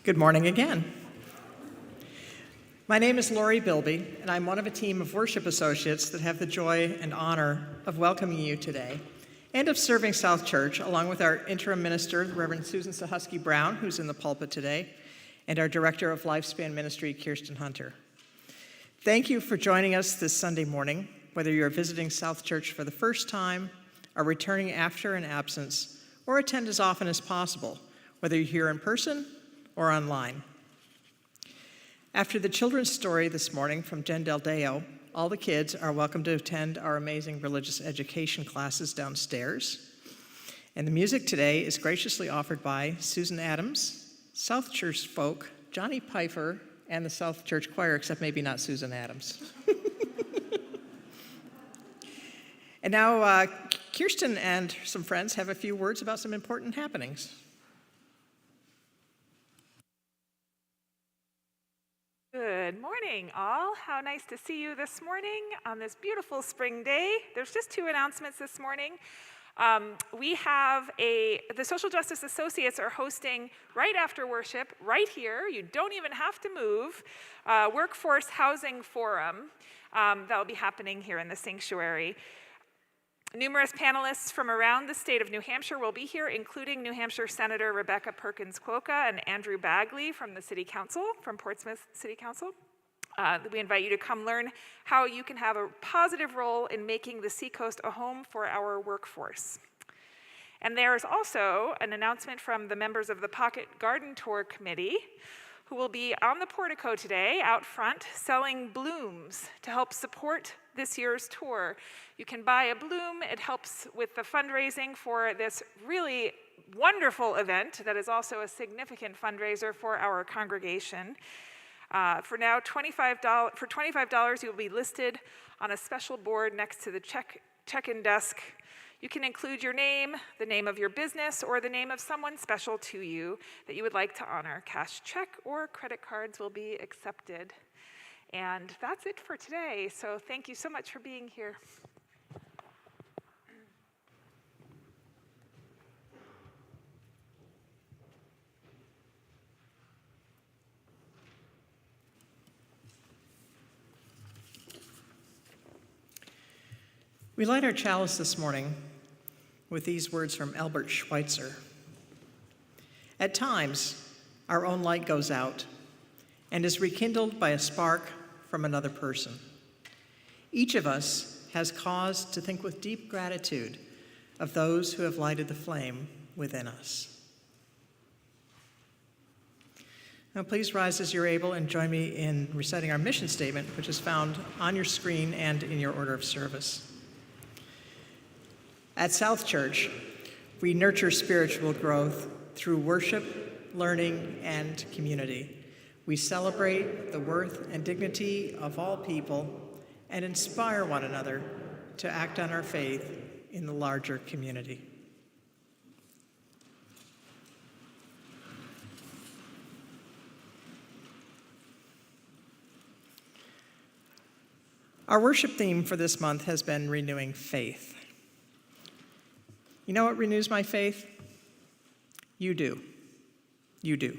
Good morning again. My name is Laurie Bilby, and I'm one of a team of worship associates that have the joy and honor of welcoming you today and of serving South Church, along with our interim minister, Reverend Susan Suchocki Brown, who's in the pulpit today, and our director of Lifespan Ministry, Kirsten Hunter. Thank you for joining us this Sunday morning, whether you're visiting South Church for the first time, are returning after an absence, or attend as often as possible, whether you're here in person or online. After the children's story this morning from Jen Del Deo, all the kids are welcome to attend our amazing religious education classes downstairs. And the music today is graciously offered by Susan Adams, South Church folk, Johnny Pfeiffer, and the South Church Choir, except maybe not Susan Adams. And now Kirsten and some friends have a few words about some important happenings. Good morning, all. How nice to see you this morning on this beautiful spring day. There's just two announcements this morning. The Social Justice Associates are hosting right after worship, right here, you don't even have to move, Workforce Housing Forum that will be happening here in the sanctuary. Numerous panelists from around the state of New Hampshire will be here, including New Hampshire Senator Rebecca Perkins-Quokka and Andrew Bagley from the City Council, from Portsmouth City Council. We invite you to come learn how you can have a positive role in making the Seacoast a home for our workforce. And there's also an announcement from the members of the Pocket Garden Tour Committee, who will be on the portico today out front selling blooms to help support this year's tour. You can buy a bloom. It helps with the fundraising for this really wonderful event that is also a significant fundraiser for our congregation. For $25, you'll be listed on a special board next to the check-in desk. You can include your name, the name of your business, or the name of someone special to you that you would like to honor. Cash check or credit cards will be accepted. And that's it for today, so thank you so much for being here. We light our chalice this morning with these words from Albert Schweitzer. At times, our own light goes out and is rekindled by a spark from another person. Each of us has cause to think with deep gratitude of those who have lighted the flame within us. Now please rise as you're able and join me in reciting our mission statement, which is found on your screen and in your order of service. At South Church, we nurture spiritual growth through worship, learning, and community. We celebrate the worth and dignity of all people and inspire one another to act on our faith in the larger community. Our worship theme for this month has been renewing faith. You know what renews my faith? You do. You do.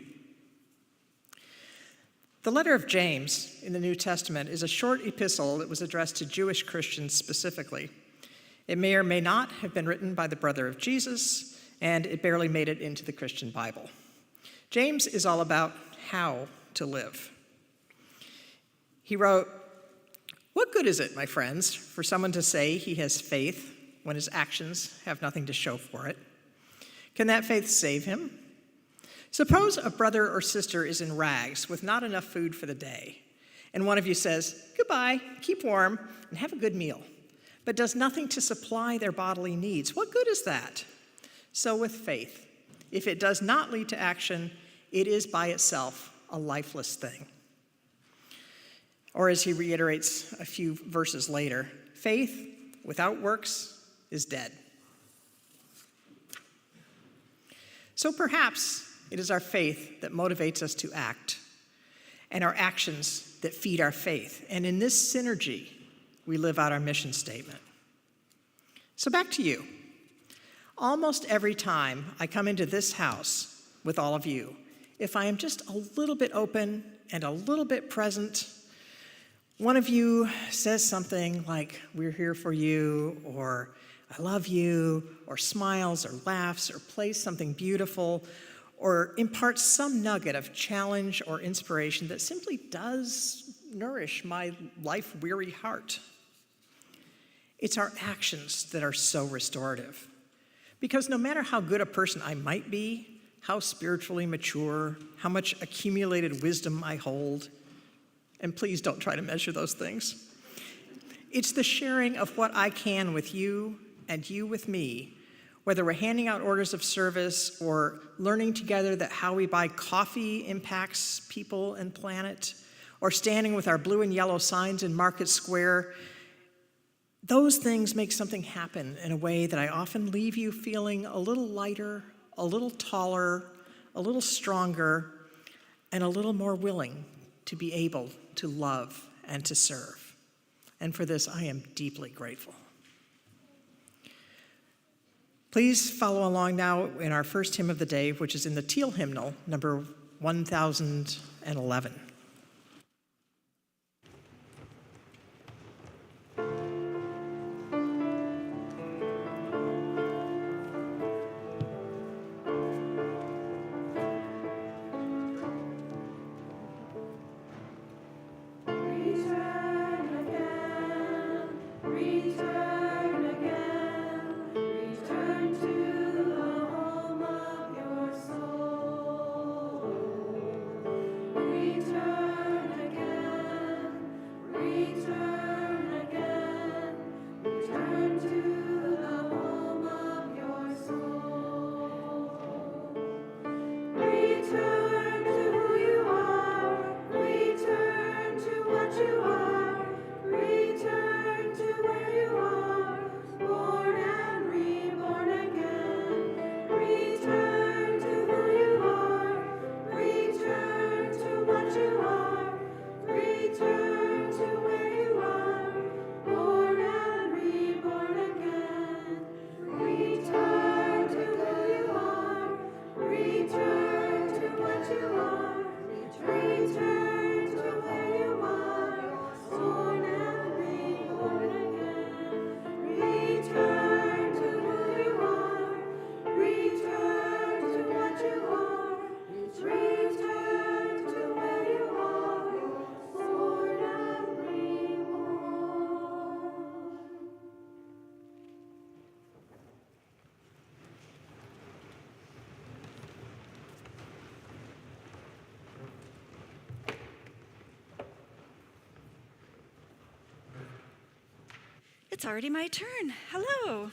The letter of James in the New Testament is a short epistle that was addressed to Jewish Christians specifically. It may or may not have been written by the brother of Jesus, and it barely made it into the Christian Bible. James is all about how to live. He wrote, "What good is it, my friends, for someone to say he has faith when his actions have nothing to show for it? Can that faith save him? Suppose a brother or sister is in rags with not enough food for the day, and one of you says, 'Goodbye, keep warm, and have a good meal,' but does nothing to supply their bodily needs. What good is that? So with faith, if it does not lead to action, it is by itself a lifeless thing." Or as he reiterates a few verses later, faith without works is dead. So perhaps it is our faith that motivates us to act, and our actions that feed our faith. And in this synergy, we live out our mission statement. So back to you. Almost every time I come into this house with all of you, if I am just a little bit open and a little bit present, one of you says something like, "We're here for you," or "I love you," or smiles or laughs or plays something beautiful, or imparts some nugget of challenge or inspiration that simply does nourish my life-weary heart. It's our actions that are so restorative. Because no matter how good a person I might be, how spiritually mature, how much accumulated wisdom I hold, and please don't try to measure those things, it's the sharing of what I can with you and you with me, whether we're handing out orders of service or learning together that how we buy coffee impacts people and planet, or standing with our blue and yellow signs in Market Square. Those things make something happen in a way that I often leave you feeling a little lighter, a little taller, a little stronger, and a little more willing to be able to love and to serve. And for this, I am deeply grateful. Please follow along now in our first hymn of the day, which is in the Teal hymnal, number 1011. It's already my turn. Hello.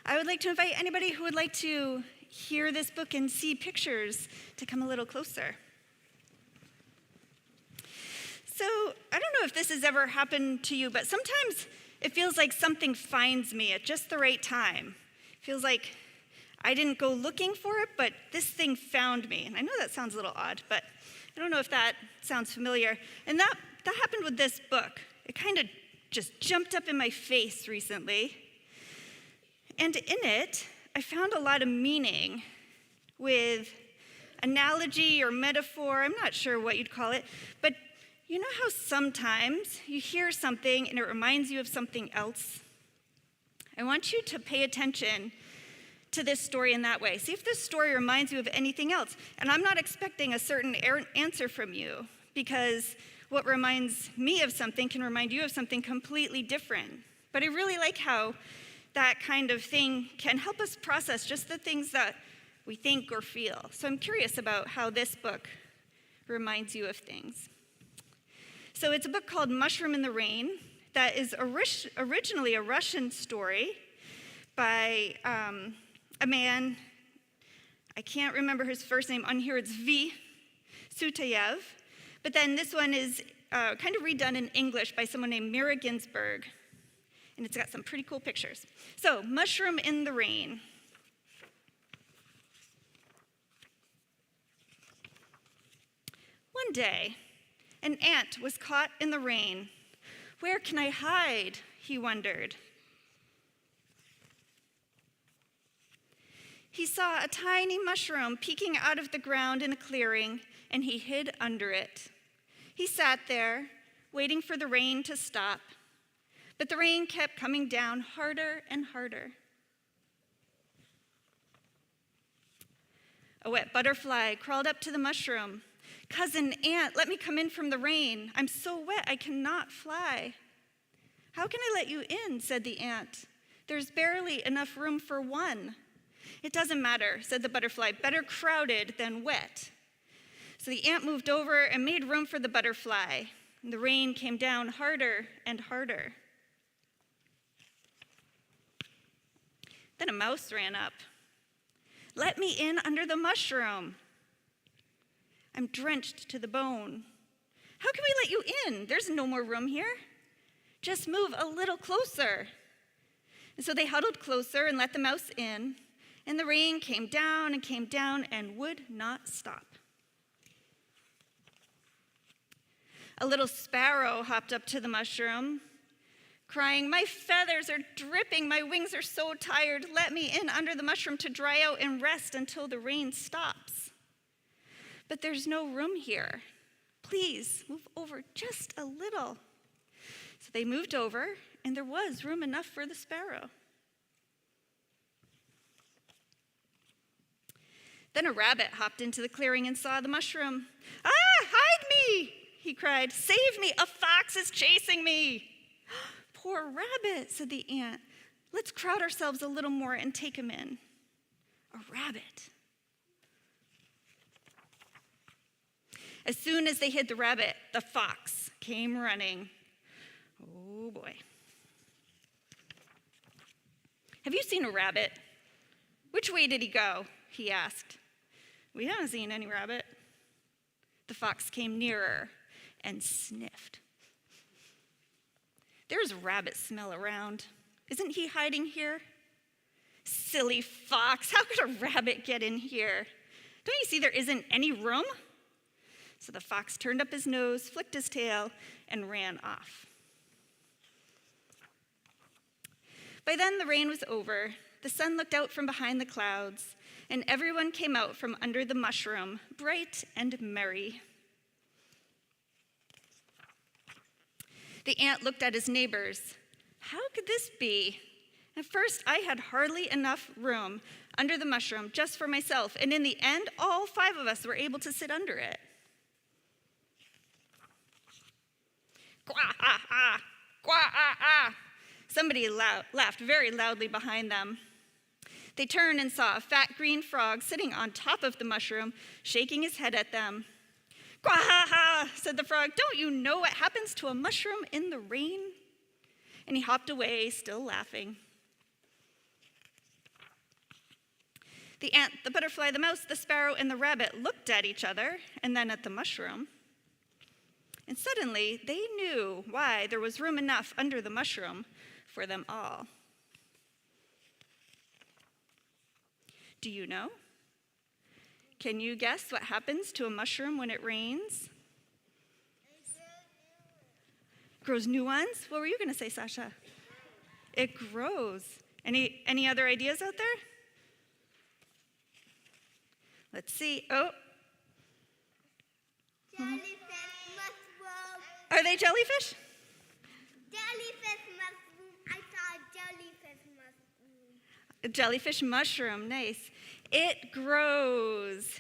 I would like to invite anybody who would like to hear this book and see pictures to come a little closer. So, I don't know if this has ever happened to you, but sometimes it feels like something finds me at just the right time. It feels like I didn't go looking for it, but this thing found me. And I know that sounds a little odd, but I don't know if that sounds familiar. And that happened with this book. It kind of just jumped up in my face recently. And in it, I found a lot of meaning with analogy or metaphor. I'm not sure what you'd call it. But you know how sometimes you hear something and it reminds you of something else? I want you to pay attention to this story in that way. See if this story reminds you of anything else. And I'm not expecting a certain answer from you, because what reminds me of something can remind you of something completely different. But I really like how that kind of thing can help us process just the things that we think or feel. So I'm curious about how this book reminds you of things. So it's a book called Mushroom in the Rain that is originally a Russian story by a man, I can't remember his first name. On here it's V. Sutayev. But then this one is kind of redone in English by someone named Mira Ginsburg. And it's got some pretty cool pictures. So, Mushroom in the Rain. One day, an ant was caught in the rain. Where can I hide? He wondered. He saw a tiny mushroom peeking out of the ground in a clearing, and he hid under it. He sat there, waiting for the rain to stop. But the rain kept coming down harder and harder. A wet butterfly crawled up to the mushroom. "Cousin Ant, let me come in from the rain. I'm so wet I cannot fly." "How can I let you in?" said the ant. "There's barely enough room for one." "It doesn't matter," said the butterfly. "Better crowded than wet." So the ant moved over and made room for the butterfly. And the rain came down harder and harder. Then a mouse ran up. "Let me in under the mushroom. I'm drenched to the bone." "How can we let you in? There's no more room here." "Just move a little closer." And so they huddled closer and let the mouse in, and the rain came down and would not stop. A little sparrow hopped up to the mushroom, crying, "My feathers are dripping, my wings are so tired. Let me in under the mushroom to dry out and rest until the rain stops." "But there's no room here. Please move over just a little." So they moved over, and there was room enough for the sparrow. Then a rabbit hopped into the clearing and saw the mushroom. "Ah, hide me!" he cried. "Save me, a fox is chasing me." "Poor rabbit," said the ant. "Let's crowd ourselves a little more and take him in." A rabbit. As soon as they hid the rabbit, the fox came running. Oh boy. "Have you seen a rabbit?" "Which way did he go?" he asked. "We haven't seen any rabbit." The fox came nearer and sniffed. "There's rabbit smell around. Isn't he hiding here?" "Silly fox, how could a rabbit get in here? Don't you see there isn't any room?" So the fox turned up his nose, flicked his tail, and ran off. By then the rain was over. The sun looked out from behind the clouds, and everyone came out from under the mushroom, bright and merry. The ant looked at his neighbors. How could this be? At first, I had hardly enough room under the mushroom just for myself, and in the end, all 5 of us were able to sit under it. Gwa-ah-ah, gwa-ah-ah. Somebody laughed very loudly behind them. They turned and saw a fat green frog sitting on top of the mushroom, shaking his head at them. "Gwa-ha-ha," said the frog. "Don't you know what happens to a mushroom in the rain?" And he hopped away, still laughing. The ant, the butterfly, the mouse, the sparrow, and the rabbit looked at each other and then at the mushroom. And suddenly, they knew why there was room enough under the mushroom for them all. Do you know? Can you guess what happens to a mushroom when it rains? Grows new ones? What were you going to say, Sasha? It grows. Any other ideas out there? Let's see. Oh. Jellyfish mushroom. Are they jellyfish? Jellyfish mushroom. I saw a jellyfish mushroom. A jellyfish mushroom, nice. It grows.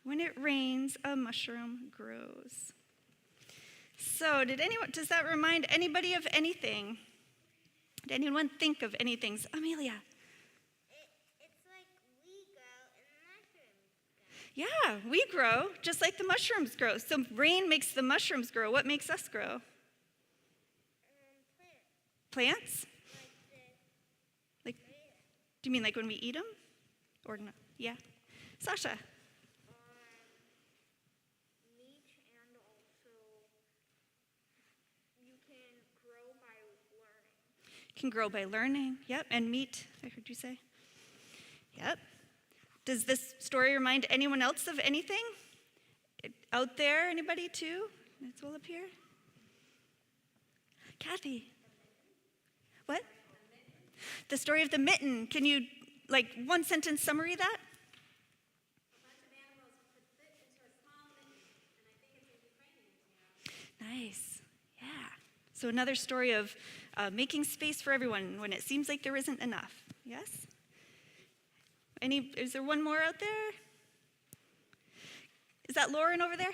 When it rains, a mushroom grows. So, does that remind anybody of anything? Did anyone think of anything? Amelia. It's like we grow and mushrooms grow. Yeah, we grow just like the mushrooms grow. So rain makes the mushrooms grow. What makes us grow? Plants. Plants? Like this. Do you mean like when we eat them? Or no? Yeah. Sasha. Meat, and also you can grow by learning. Can grow by learning. Yep. And meat, I heard you say. Yep. Does this story remind anyone else of anything? Out there, anybody too? It's all up here. Kathy. What? The story of the mitten. Can you like one sentence summary of that? Nice. Yeah. So another story of making space for everyone when it seems like there isn't enough. Yes? Is there one more out there? Is that Lauren over there?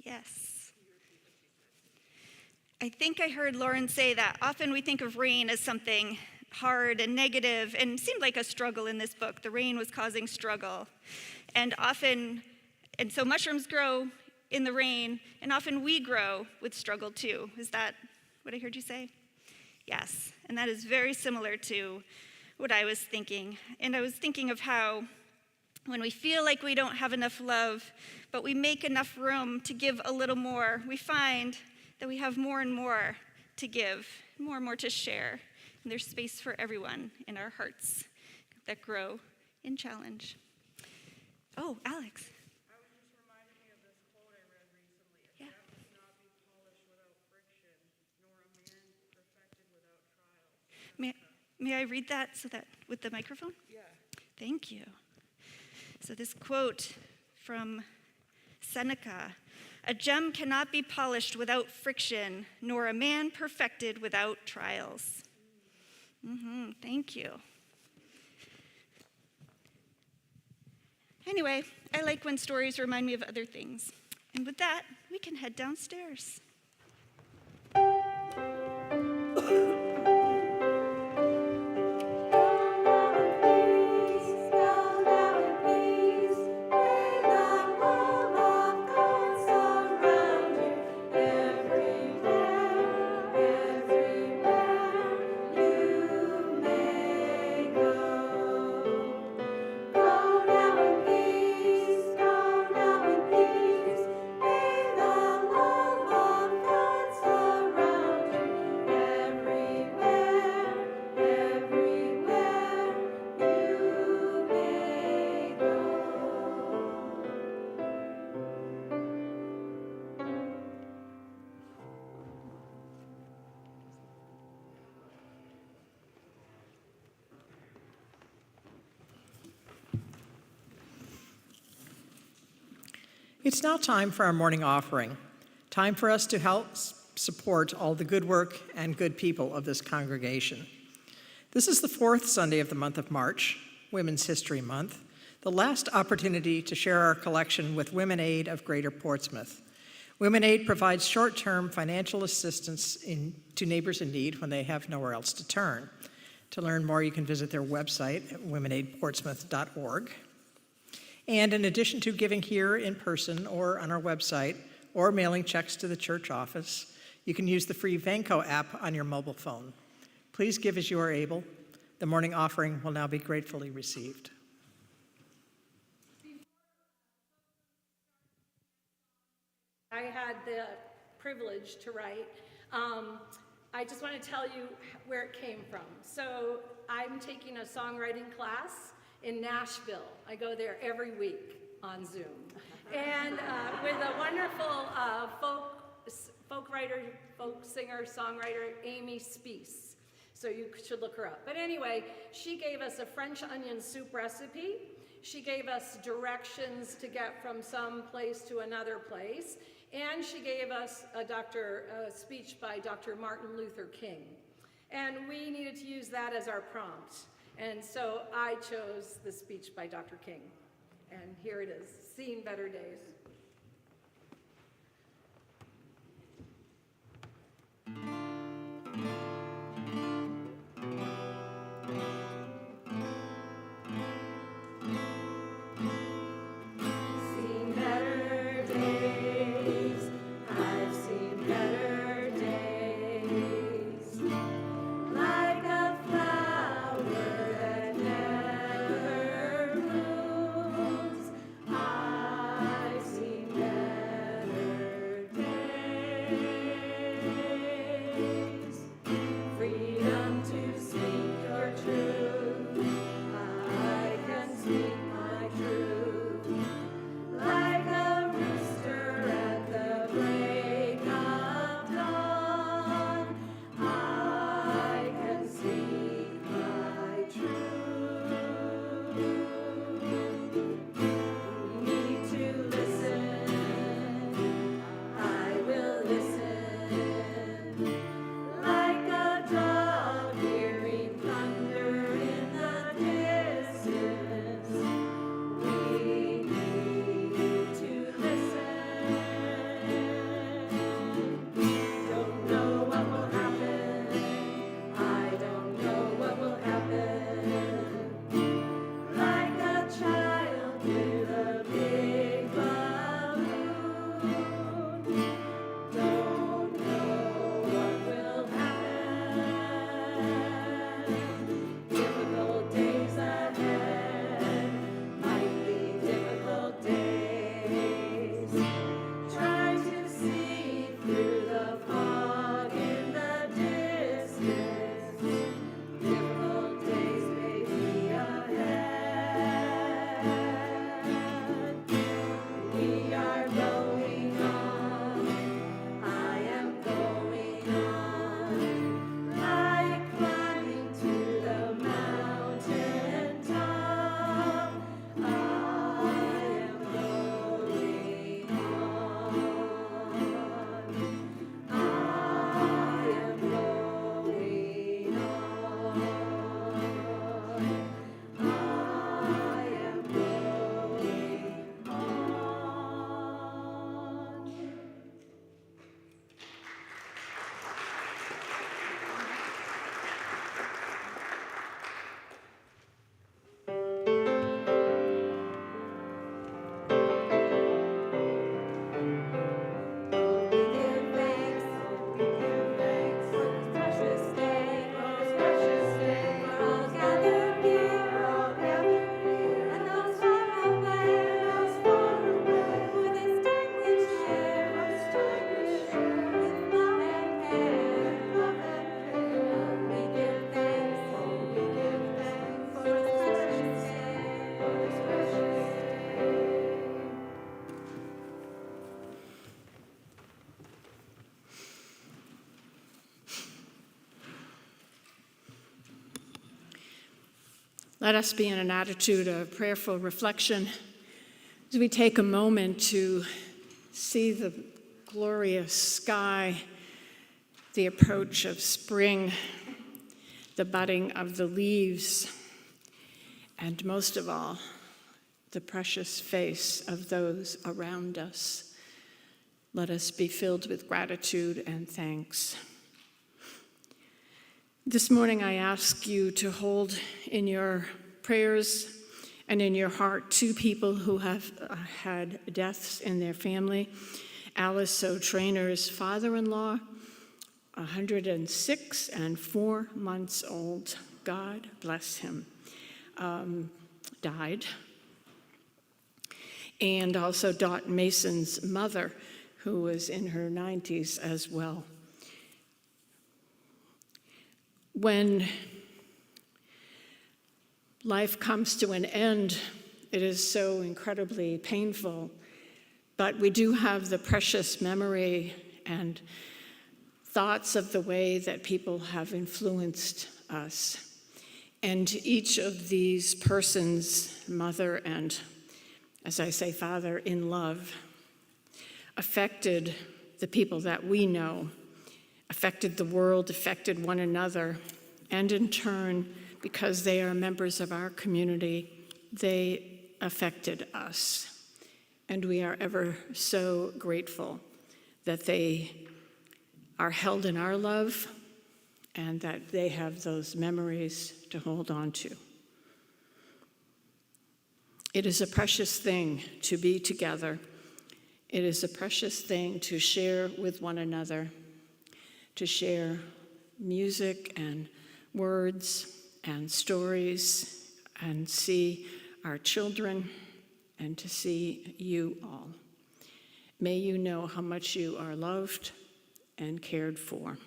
Yes. I think I heard Lauren say that often we think of rain as something hard and negative, and it seemed like a struggle in this book. The rain was causing struggle. And so mushrooms grow in the rain, and often we grow with struggle too. Is that what I heard you say? Yes. And that is very similar to what I was thinking. And I was thinking of how when we feel like we don't have enough love, but we make enough room to give a little more, we find that we have more and more to give, more and more to share. And there's space for everyone in our hearts that grow in challenge. Oh, Alex. I was just reminded me of this quote I read recently. A Yeah. gem cannot be polished without friction, nor a man perfected without trials. May I read that with the microphone? Yeah. Thank you. So this quote from Seneca, a gem cannot be polished without friction, nor a man perfected without trials. Thank you. Anyway, I like when stories remind me of other things. And with that, we can head downstairs. It's now time for our morning offering, time for us to help support all the good work and good people of this congregation. This is the fourth Sunday of the month of March, Women's History Month, the last opportunity to share our collection with Women Aid of Greater Portsmouth. Women Aid provides short-term financial assistance to neighbors in need when they have nowhere else to turn. To learn more, you can visit their website at womenaidportsmouth.org. And in addition to giving here in person or on our website, or mailing checks to the church office, you can use the free Vanco app on your mobile phone. Please give as you are able. The morning offering will now be gratefully received. I had the privilege to write. I just want to tell you where it came from. So I'm taking a songwriting class in Nashville. I go there every week on Zoom. And with a wonderful folk writer, folk singer, songwriter, Amy Speece. So you should look her up. But anyway, she gave us a French onion soup recipe. She gave us directions to get from some place to another place. And she gave us a speech by Dr. Martin Luther King. And we needed to use that as our prompt. And so I chose the speech by Dr. King. And here it is, Seen Better Days. Let us be in an attitude of prayerful reflection as we take a moment to see the glorious sky, the approach of spring, the budding of the leaves, and most of all, the precious face of those around us. Let us be filled with gratitude and thanks. This morning, I ask you to hold in your prayers and in your heart two people who have had deaths in their family. Alice O'Trainer's father-in-law, 106 and 4 months old, God bless him, died. And also Dot Mason's mother, who was in her 90s as well. When life comes to an end, it is so incredibly painful, but we do have the precious memory and thoughts of the way that people have influenced us. And each of these persons, mother and, as I say, father in love, affected the people that we know, affected the world, affected one another, and in turn, because they are members of our community, they affected us. And we are ever so grateful that they are held in our love and that they have those memories to hold on to. It is a precious thing to be together. It is a precious thing to share with one another, to share music and words and stories and see our children and to see you all. May you know how much you are loved and cared for.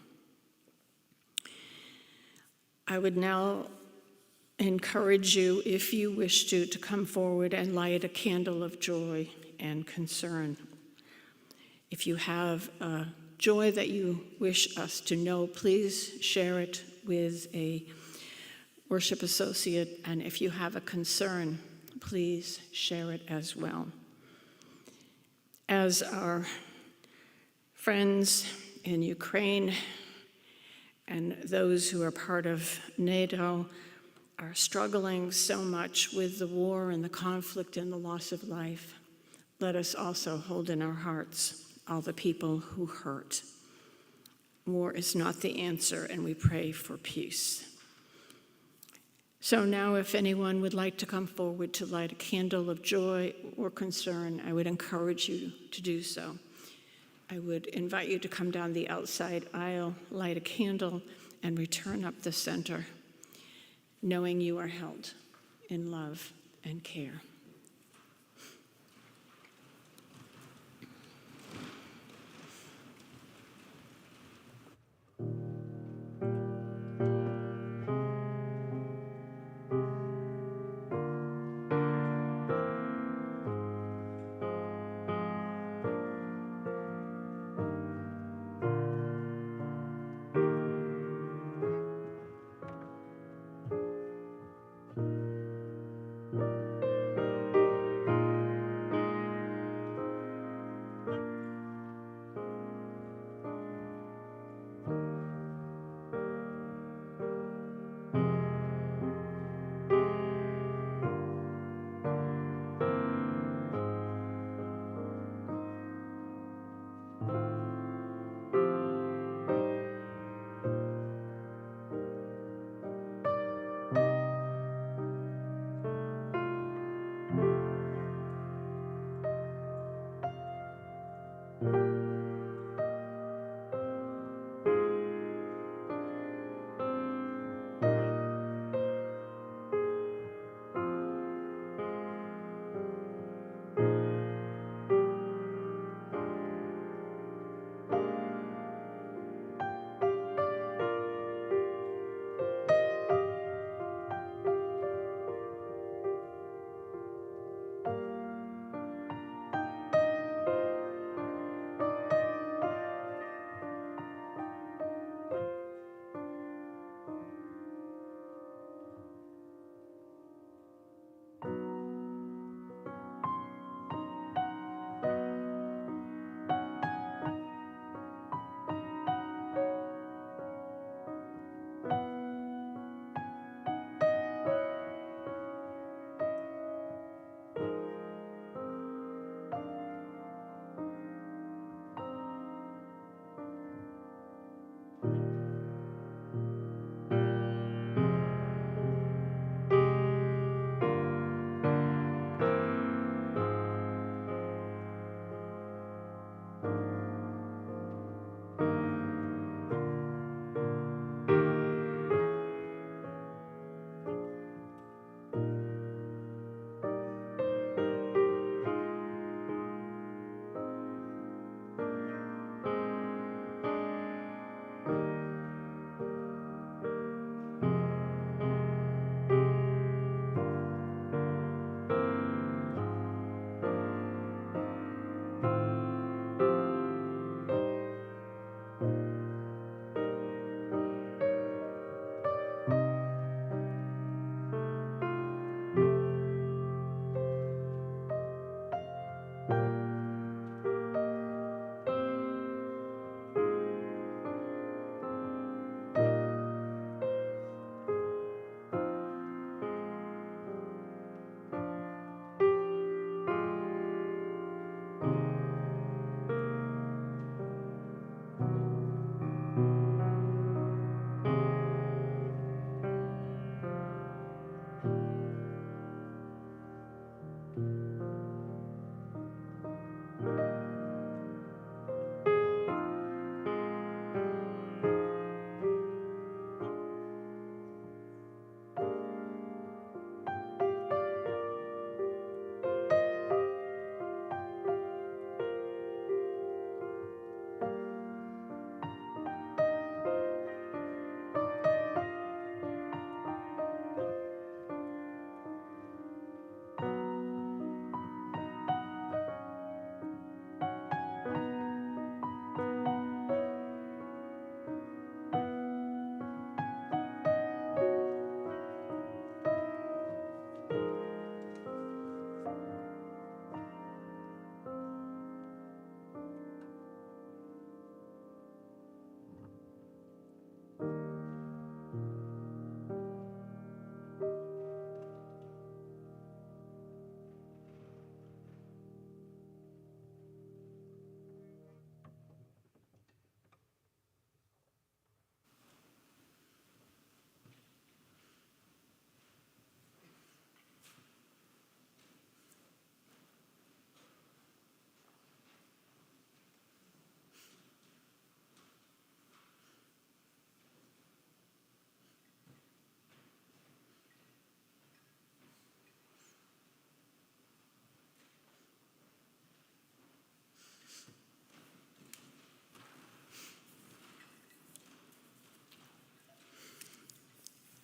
I would now encourage you, if you wish to come forward and light a candle of joy and concern. If you have a joy that you wish us to know, please share it with a worship associate, and if you have a concern, please share it as well. As our friends in Ukraine and those who are part of NATO are struggling so much with the war and the conflict and the loss of life, let us also hold in our hearts all the people who hurt. War is not the answer, and we pray for peace. So now, if anyone would like to come forward to light a candle of joy or concern, I would encourage you to do so. I would invite you to come down the outside aisle, light a candle, and return up the center, knowing you are held in love and care.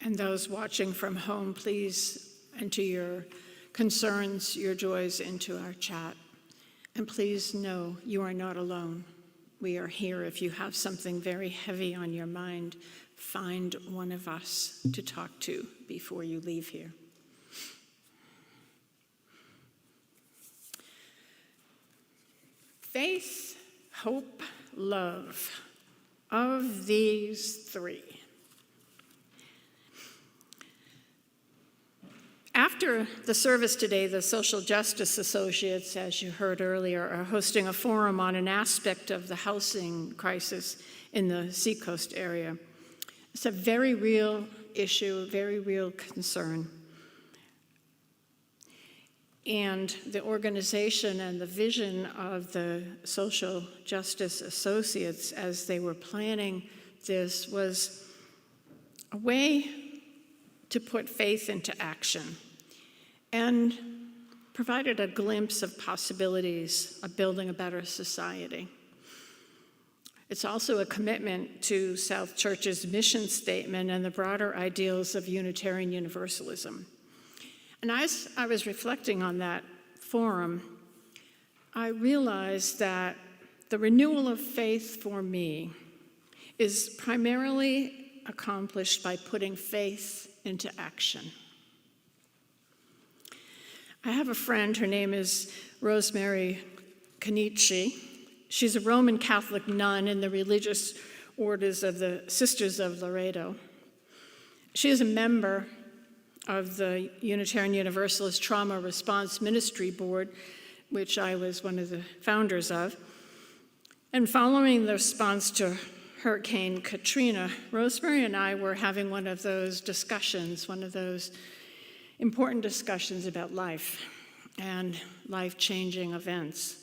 And those watching from home, please enter your concerns, your joys into our chat. And please know you are not alone. We are here. If you have something very heavy on your mind, find one of us to talk to before you leave here. Faith, hope, love. Of these three. After the service today, the Social Justice Associates, as you heard earlier, are hosting a forum on an aspect of the housing crisis in the Seacoast area. It's a very real issue, a very real concern. And the organization and the vision of the Social Justice Associates as they were planning this was a way to put faith into action and provided a glimpse of possibilities of building a better society. It's also a commitment to South Church's mission statement and the broader ideals of Unitarian Universalism. And as I was reflecting on that forum, I realized that the renewal of faith for me is primarily accomplished by putting faith into action. I have a friend, her name is Rosemary Canici. She's a Roman Catholic nun in the religious orders of the Sisters of Loreto. She is a member of the Unitarian Universalist Trauma Response Ministry Board, which I was one of the founders of. And following the response to Hurricane Katrina, Rosemary and I were having one of those discussions, one of those important discussions about life and life-changing events.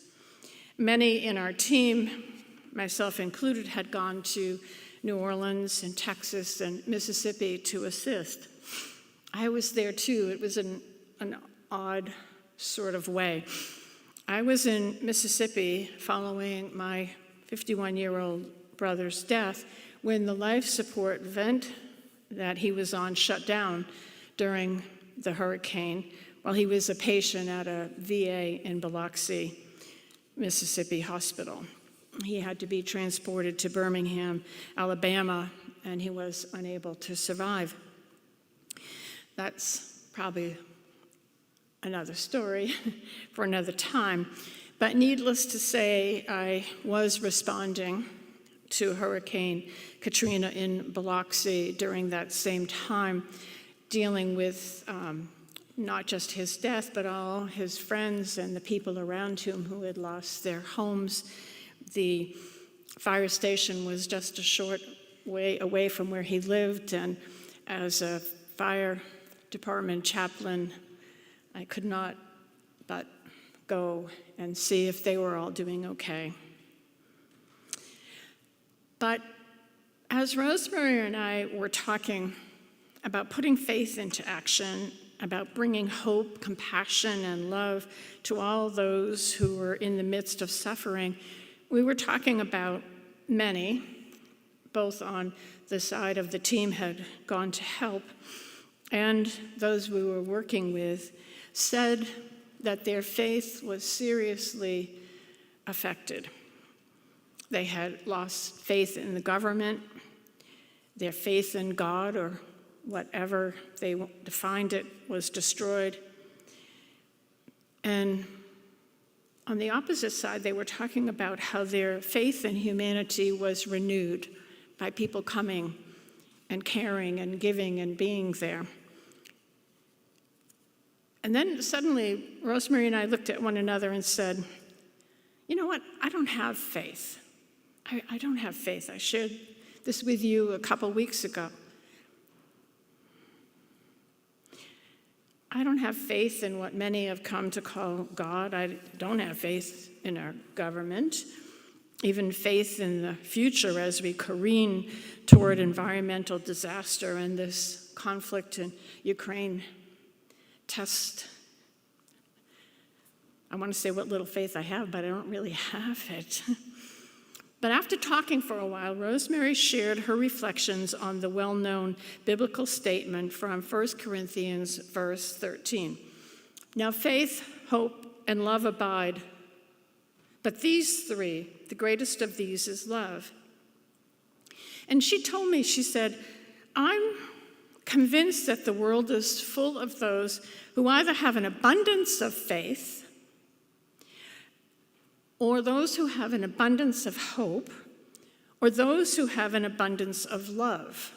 Many in our team, myself included, had gone to New Orleans and Texas and Mississippi to assist. I was there too. It was an odd sort of way. I was in Mississippi following my 51-year-old brother's death when the life support vent that he was on shut down during the hurricane while he was a patient at a VA in Biloxi, Mississippi hospital. He had to be transported to Birmingham, Alabama, and he was unable to survive. That's probably another story for another time. But needless to say, I was responding to Hurricane Katrina in Biloxi during that same time, dealing with not just his death, but all his friends and the people around him who had lost their homes. The fire station was just a short way away from where he lived, and as a fire department chaplain, I could not but go and see if they were all doing okay. But as Rosemary and I were talking about putting faith into action, about bringing hope, compassion, and love to all those who were in the midst of suffering, we were talking about many, both on the side of the team had gone to help, and those we were working with said that their faith was seriously affected. They had lost faith in the government, their faith in God, or whatever they defined it, was destroyed. And on the opposite side, they were talking about how their faith in humanity was renewed by people coming and caring and giving and being there. And then suddenly, Rosemary and I looked at one another and said, you know what? I don't have faith. I don't have faith. I shared this with you a couple weeks ago. I don't have faith in what many have come to call God. I don't have faith in our government, even faith in the future as we careen toward environmental disaster and this conflict in Ukraine. Test. I want to say what little faith I have, but I don't really have it. But after talking for a while, Rosemary shared her reflections on the well-known biblical statement from 1 Corinthians verse 13. Now faith, hope, and love abide, but these three, the greatest of these is love. And she told me, she said, I'm convinced that the world is full of those who either have an abundance of faith or those who have an abundance of hope, or those who have an abundance of love.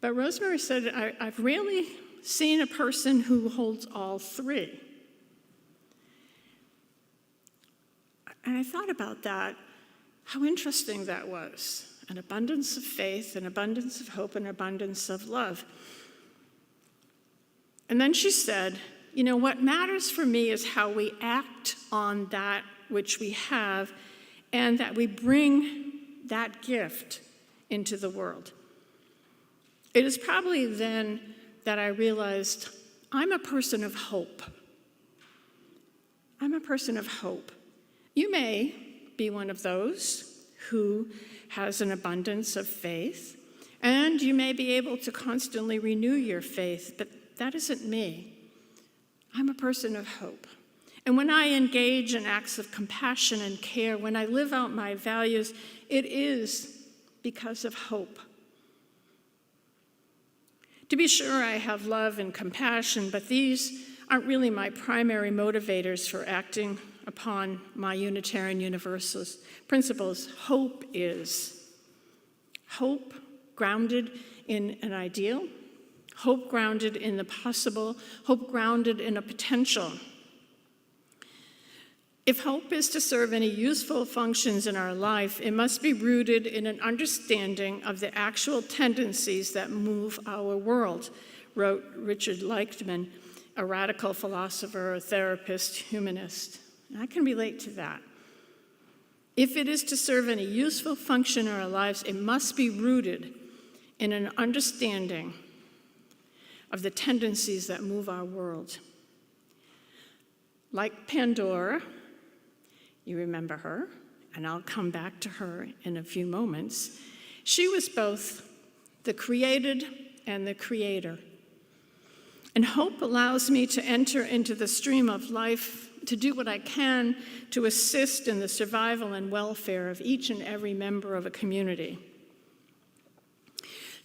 But Rosemary said, I've rarely seen a person who holds all three. And I thought about that, how interesting that was. An abundance of faith, an abundance of hope, an abundance of love. And then she said, you know, what matters for me is how we act on that which we have, and that we bring that gift into the world. It is probably then that I realized I'm a person of hope. I'm a person of hope. You may be one of those who has an abundance of faith, and you may be able to constantly renew your faith, but that isn't me. I'm a person of hope. And when I engage in acts of compassion and care, when I live out my values, it is because of hope. To be sure, I have love and compassion, but these aren't really my primary motivators for acting upon my Unitarian Universalist principles. Hope is. Hope grounded in an ideal, hope grounded in the possible, hope grounded in a potential. If hope is to serve any useful functions in our life, it must be rooted in an understanding of the actual tendencies that move our world, wrote Richard Leichtman, a radical philosopher, a therapist, humanist. And I can relate to that. If it is to serve any useful function in our lives, it must be rooted in an understanding of the tendencies that move our world. Like Pandora, you remember her, and I'll come back to her in a few moments. She was both the created and the creator. And hope allows me to enter into the stream of life, to do what I can to assist in the survival and welfare of each and every member of a community.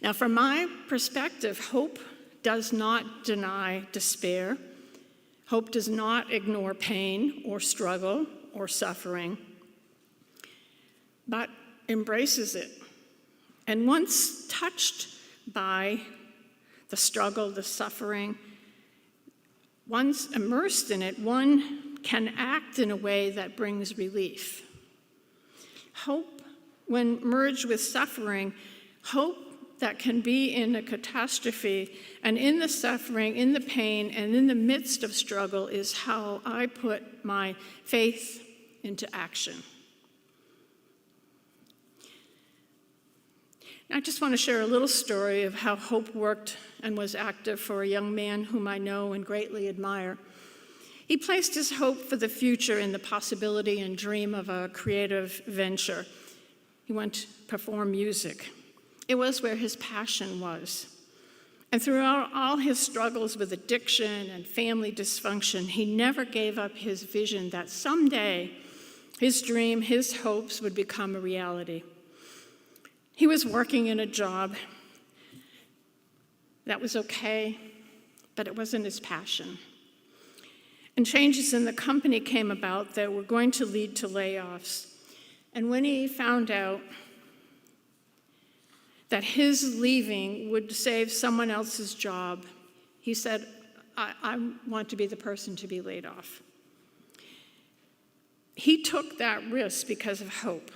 Now, from my perspective, hope does not deny despair. Hope does not ignore pain or struggle or suffering, but embraces it. And once touched by the struggle, the suffering, once immersed in it, one can act in a way that brings relief. Hope, when merged with suffering, hope that can be in a catastrophe, and in the suffering, in the pain, and in the midst of struggle is how I put my faith into action. I just want to share a little story of how hope worked and was active for a young man whom I know and greatly admire. He placed his hope for the future in the possibility and dream of a creative venture. He went to perform music. It was where his passion was. And throughout all his struggles with addiction and family dysfunction, he never gave up his vision that someday his dream, his hopes would become a reality. He was working in a job that was okay, but it wasn't his passion. And changes in the company came about that were going to lead to layoffs. And when he found out that his leaving would save someone else's job, he said, I want to be the person to be laid off. He took that risk because of hope.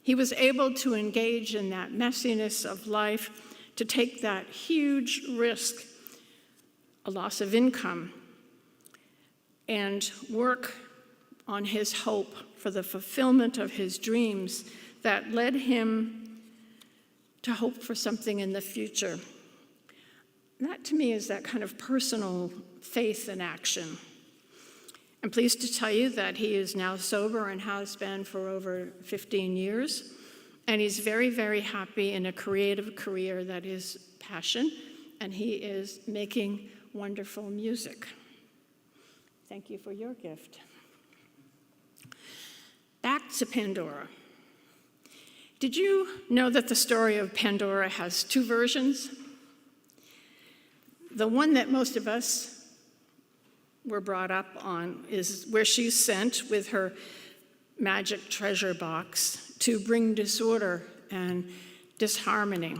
He was able to engage in that messiness of life, to take that huge risk, a loss of income, and work on his hope for the fulfillment of his dreams that led him to hope for something in the future. That, to me, is that kind of personal faith in action. I'm pleased to tell you that he is now sober and has been for over 15 years. And he's very, very happy in a creative career that is passion, and he is making wonderful music. Thank you for your gift. Back to Pandora. Did you know that the story of Pandora has two versions? The one that most of us were brought up on is where she's sent with her magic treasure box to bring disorder and disharmony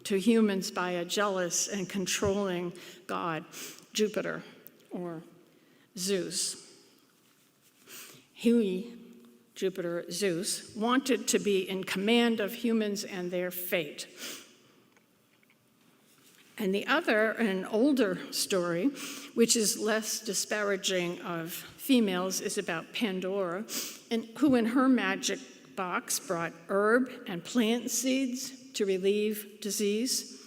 to humans by a jealous and controlling god, Jupiter, or Zeus. He, Jupiter, Zeus, wanted to be in command of humans and their fate. And the other, an older story, which is less disparaging of females, is about Pandora, and who in her magic box brought herb and plant seeds to relieve disease,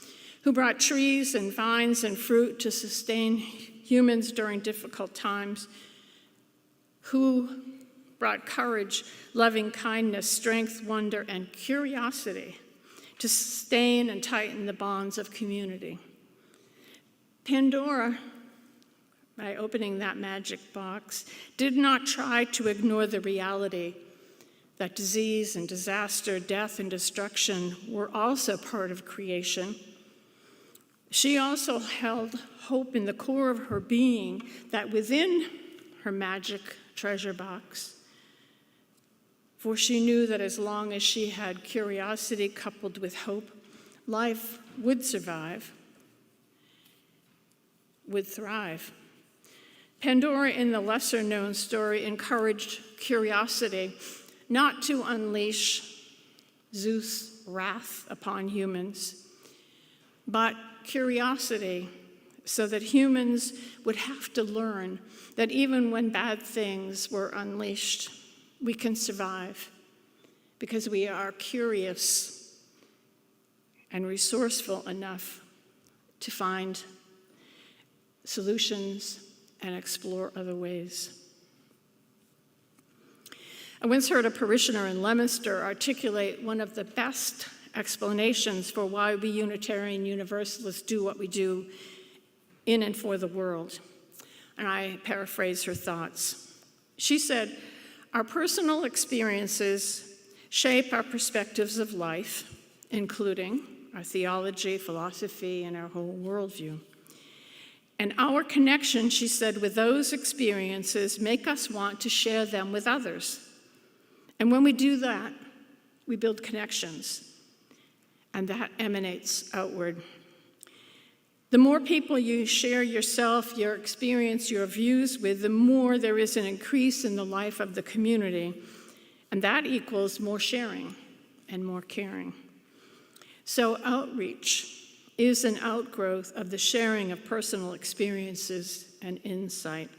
who brought trees and vines and fruit to sustain humans during difficult times, who brought courage, loving kindness, strength, wonder, and curiosity to sustain and tighten the bonds of community. Pandora, by opening that magic box, did not try to ignore the reality that disease and disaster, death and destruction were also part of creation. She also held hope in the core of her being that within her magic treasure box, for she knew that as long as she had curiosity coupled with hope, life would survive, would thrive. Pandora, in the lesser-known story, encouraged curiosity not to unleash Zeus' wrath upon humans, but curiosity so that humans would have to learn that even when bad things were unleashed, we can survive because we are curious and resourceful enough to find solutions and explore other ways. I once heard a parishioner in Leominster articulate one of the best explanations for why we Unitarian Universalists do what we do in and for the world. And I paraphrase her thoughts. She said, "Our personal experiences shape our perspectives of life, including our theology, philosophy, and our whole worldview. And our connection," she said, "with those experiences make us want to share them with others. And when we do that, we build connections, and that emanates outward. The more people you share yourself, your experience, your views with, the more there is an increase in the life of the community, and that equals more sharing and more caring. So outreach is an outgrowth of the sharing of personal experiences and insight."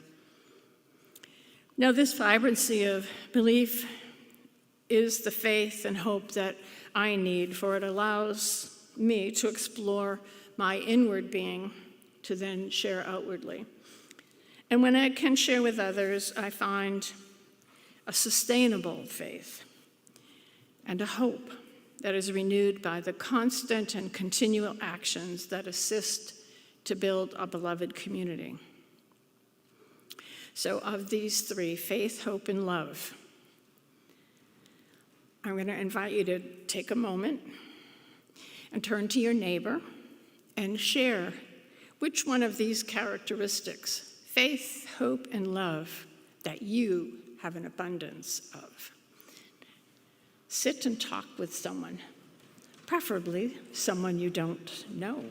Now, this vibrancy of belief is the faith and hope that I need, for it allows me to explore my inward being to then share outwardly. And when I can share with others, I find a sustainable faith and a hope that is renewed by the constant and continual actions that assist to build a beloved community. So of these three, faith, hope, and love, I'm going to invite you to take a moment and turn to your neighbor and share which one of these characteristics, faith, hope, and love, that you have an abundance of. Sit and talk with someone, preferably someone you don't know.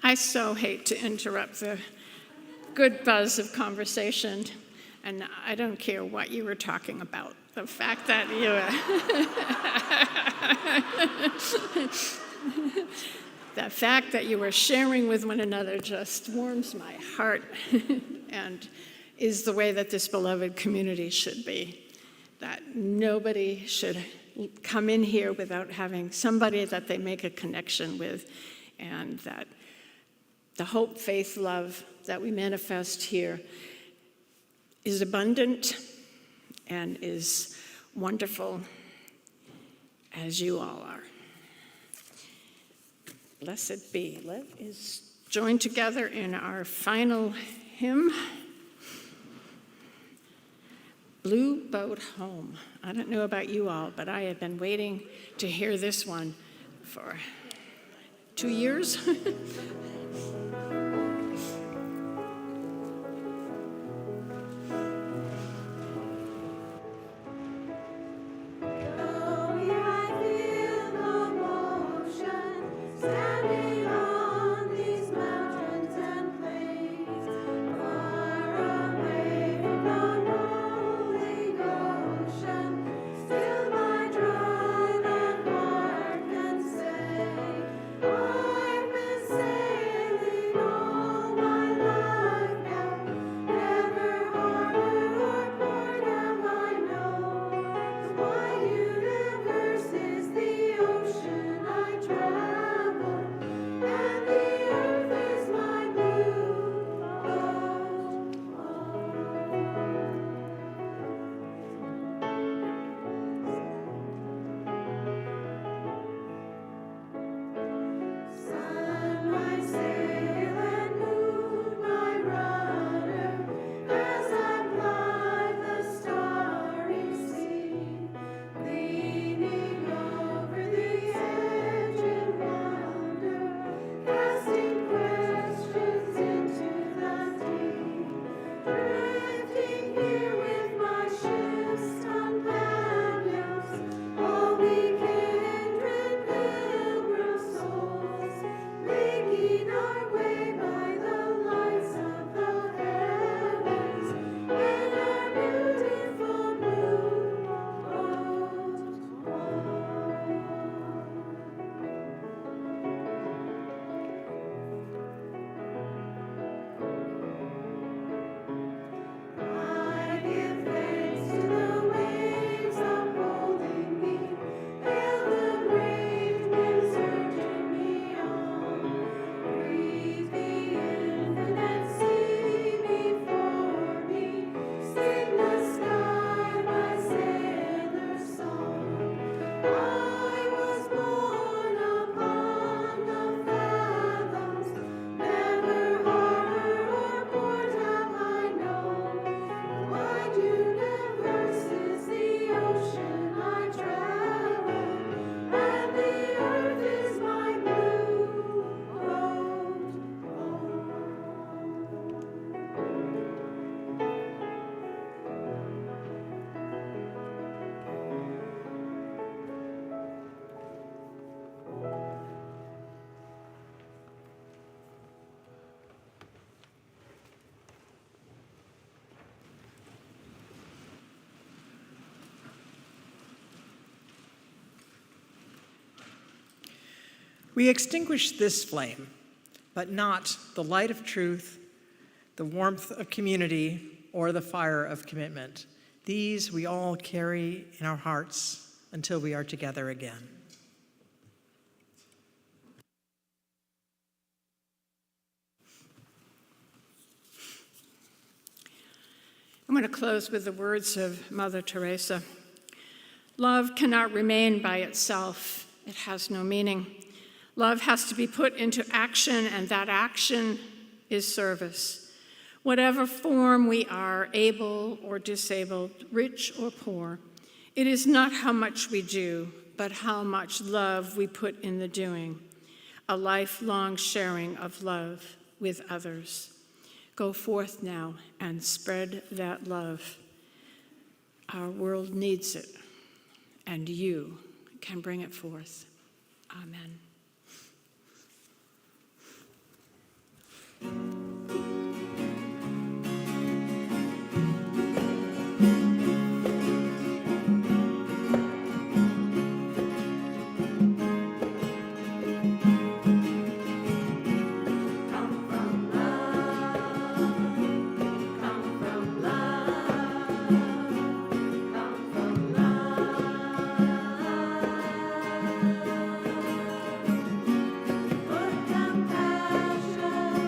I so hate to interrupt the good buzz of conversation, and I don't care what you were talking about. The fact that you were sharing with one another just warms my heart and is the way that this beloved community should be. That nobody should come in here without having somebody that they make a connection with, and that the hope, faith, love that we manifest here is abundant and is wonderful, as you all are. Blessed be. Let us join together in our final hymn, Blue Boat Home. I don't know about you all, but I have been waiting to hear this one for 2 years. We extinguish this flame, but not the light of truth, the warmth of community, or the fire of commitment. These we all carry in our hearts until we are together again. I'm going to close with the words of Mother Teresa. Love cannot remain by itself. It has no meaning. Love has to be put into action, and that action is service. Whatever form we are, able or disabled, rich or poor, it is not how much we do, but how much love we put in the doing. A lifelong sharing of love with others. Go forth now and spread that love. Our world needs it, and you can bring it forth. Amen. Put down passion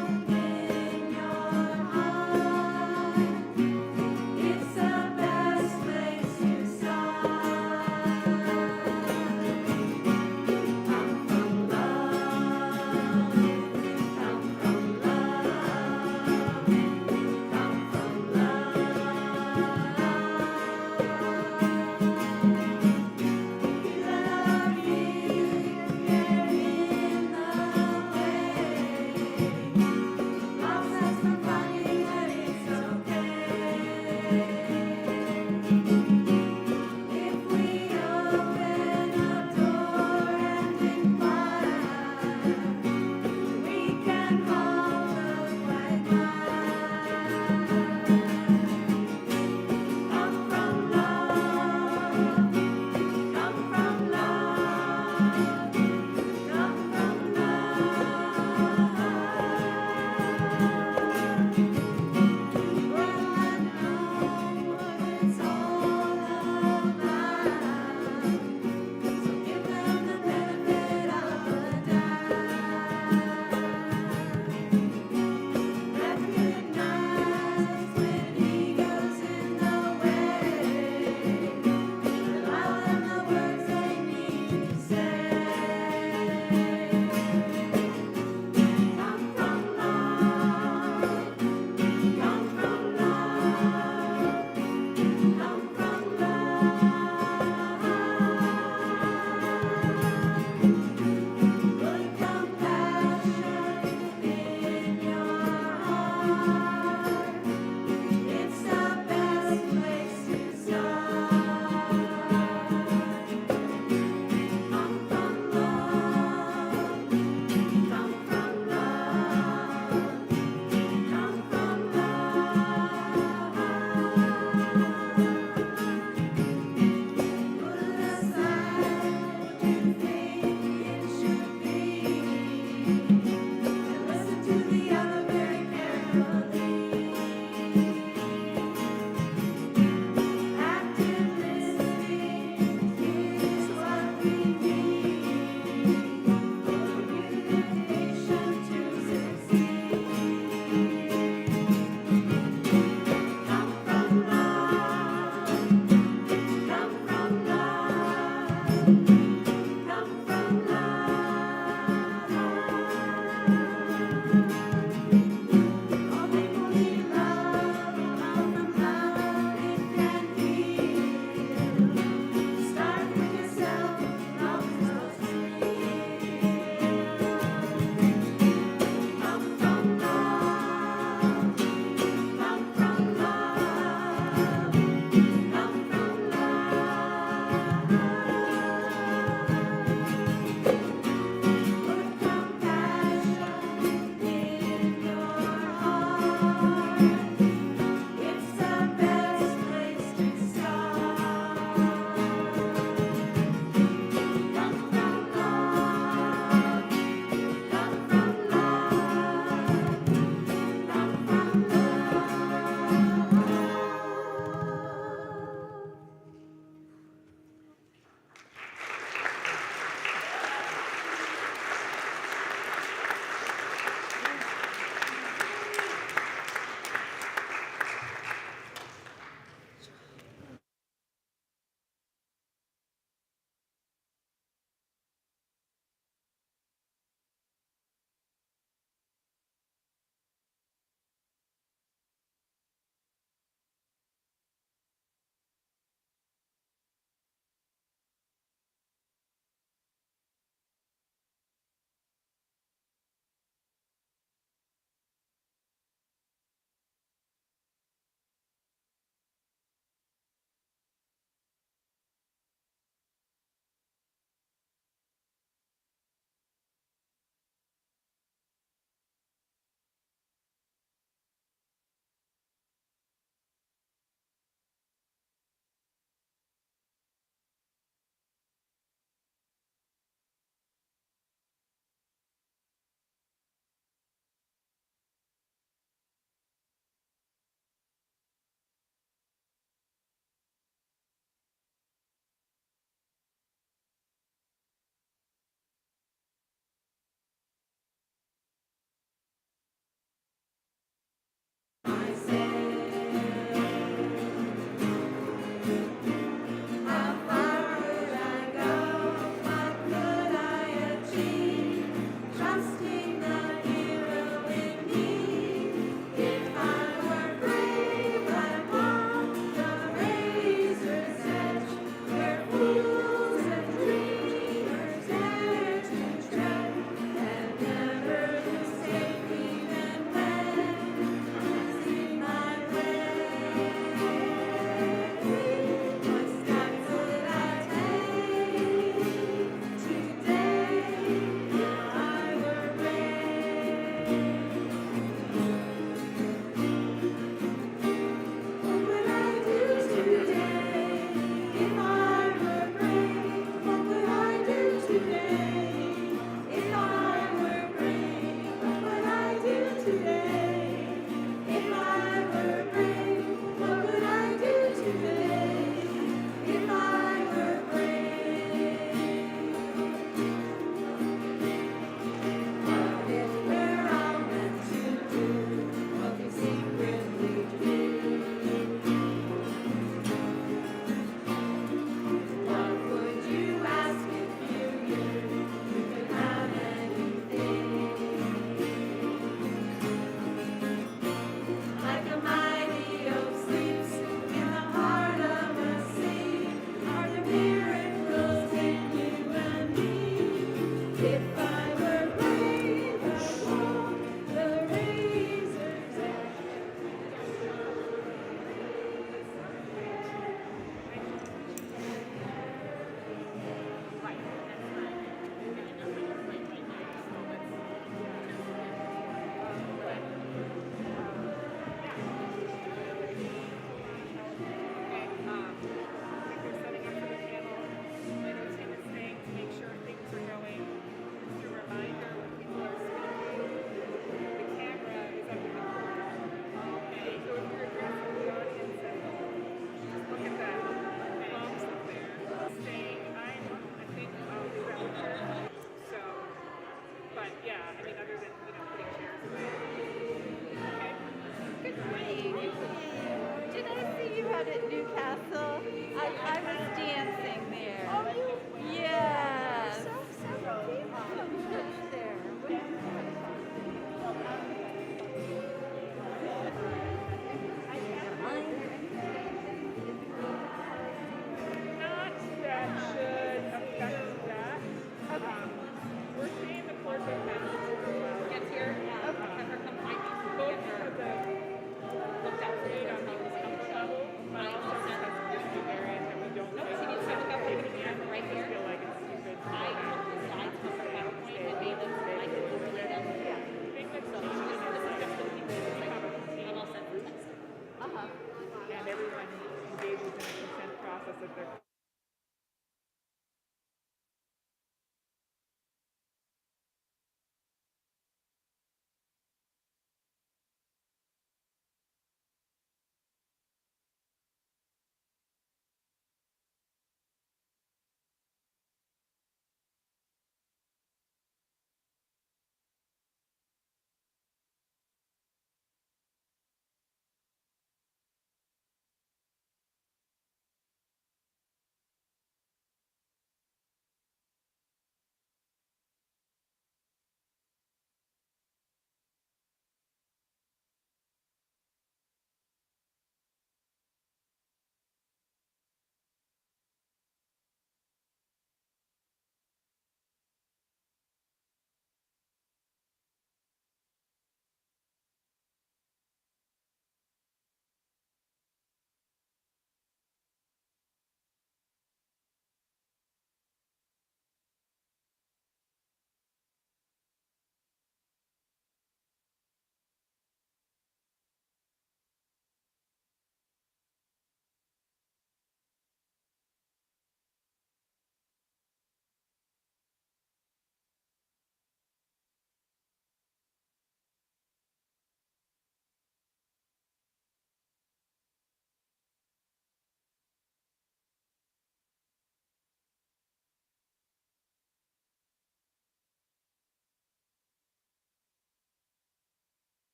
everyone engages in a consent process of their